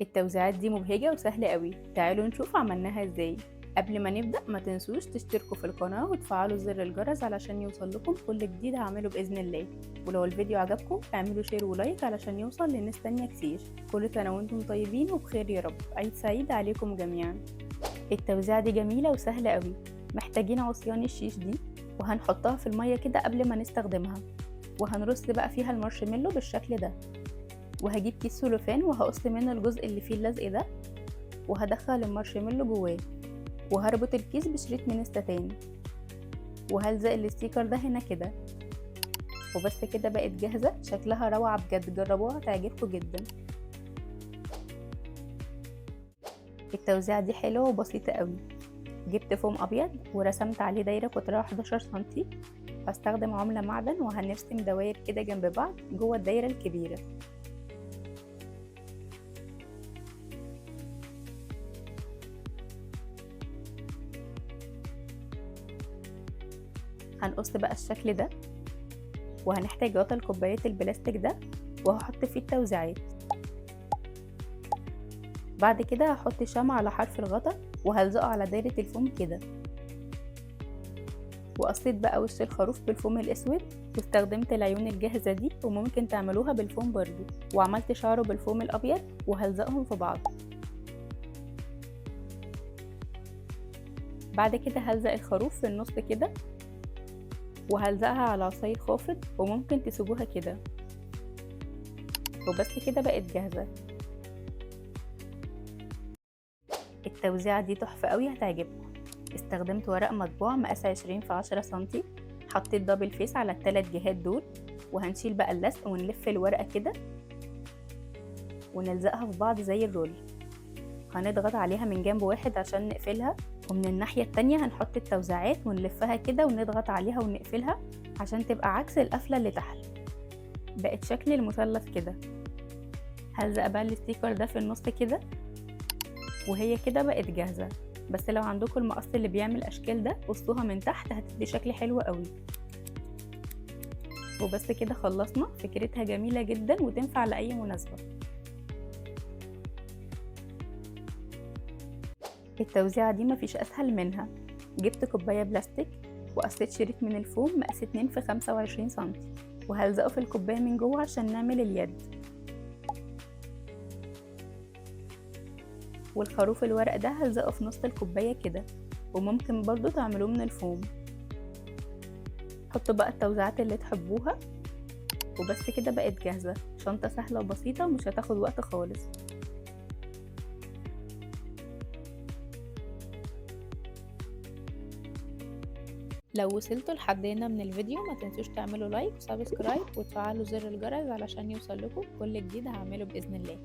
التوزيعات دي مبهجة وسهلة قوي. تعالوا نشوف عملناها ازاي. قبل ما نبدأ ما تنسوش تشتركوا في القناة وتفعلوا زر الجرس علشان يوصلكم كل جديد هعمله بإذن الله. ولو الفيديو عجبكم اعملوا شير ولايك علشان يوصل لناس تانية كتير. كل سنة وانتم طيبين وبخير يا رب. عيد سعيد عليكم جميعا. التوزيعة دي جميلة وسهلة قوي. محتاجين عصيان الشيش دي وهنحطها في المية كده قبل ما نستخدمها، وهنرص بقى فيها المارشميلو بالشكل ده. وهجيب كيس سلوفان وهقص منه الجزء اللي فيه اللزق ده، وهدخل المارشميلو جواه، وهربط الكيس بشريط من الستان، وهلزق الستيكر ده هنا كده. وبس كده بقت جاهزة. شكلها روعة بجد، جربوها تعجبكم جدا. التوزيعة دي حلوة وبسيطة قوي. جبت فوم ابيض ورسمت عليه دايرة قطرها 11 سنتي. هستخدم عملة معدن وهنرسم دواير كده جنب بعض جوه الدايرة الكبيرة. هنقص بقى الشكل ده، وهنحتاج غطا الكوبايات البلاستيك ده، وهحط فيه التوزيعات. بعد كده هحط شمع على حرف الغطا وهلزقه على دايرة الفوم كده. وقصيت بقى وش الخروف بالفوم الاسود، واستخدمت العيون الجاهزة دي وممكن تعملوها بالفوم برضو، وعملت شعره بالفوم الابيض وهلزقهم في بعض. بعد كده هلزق الخروف في النص كده، وهلزقها على عصاية خافض وممكن تسيبوها كده. وبس كده بقت جاهزة. التوزيعة دي تحفة قوي هتعجبكم. استخدمت ورق مطبوع مقاس 20 في 10 سنتي. حطيت دبل فيس على الثلاث جهات دول، وهنشيل بقى اللزق ونلف الورقة كده ونلزقها في بعض زي الرول. هنضغط عليها من جنب واحد عشان نقفلها، ومن الناحية التانية هنحط التوزيعات ونلفها كده ونضغط عليها ونقفلها عشان تبقى عكس القفلة اللي تحت. بقت شكل المثلث كده. هلزق بقى الستيكر ده في النص كده، وهي كده بقت جاهزة. بس لو عندكم المقص اللي بيعمل اشكال ده قصوها من تحت هتدي شكل حلو قوي. وبس كده خلصنا. فكرتها جميلة جدا وتنفع لأي مناسبة. التوزيعة دي مفيش اسهل منها. جبت كوباية بلاستيك وقصيت شريط من الفوم مقاس 2 في 25 سنتي، وهلزقه في الكوباية من جوه عشان نعمل اليد. والخروف الورق ده هلزقه في نص الكوباية كده، وممكن برضو تعملوه من الفوم. حطوا بقى التوزيعات اللي تحبوها. وبس كده بقت جاهزة. شنطة سهلة وبسيطة ومش هتاخد وقت خالص. لو وصلتوا لحد هنا من الفيديو ما تنسوش تعملوا لايك وسبسكرايب وتفعلوا زر الجرس علشان يوصل لكم كل جديد هعمله بإذن الله.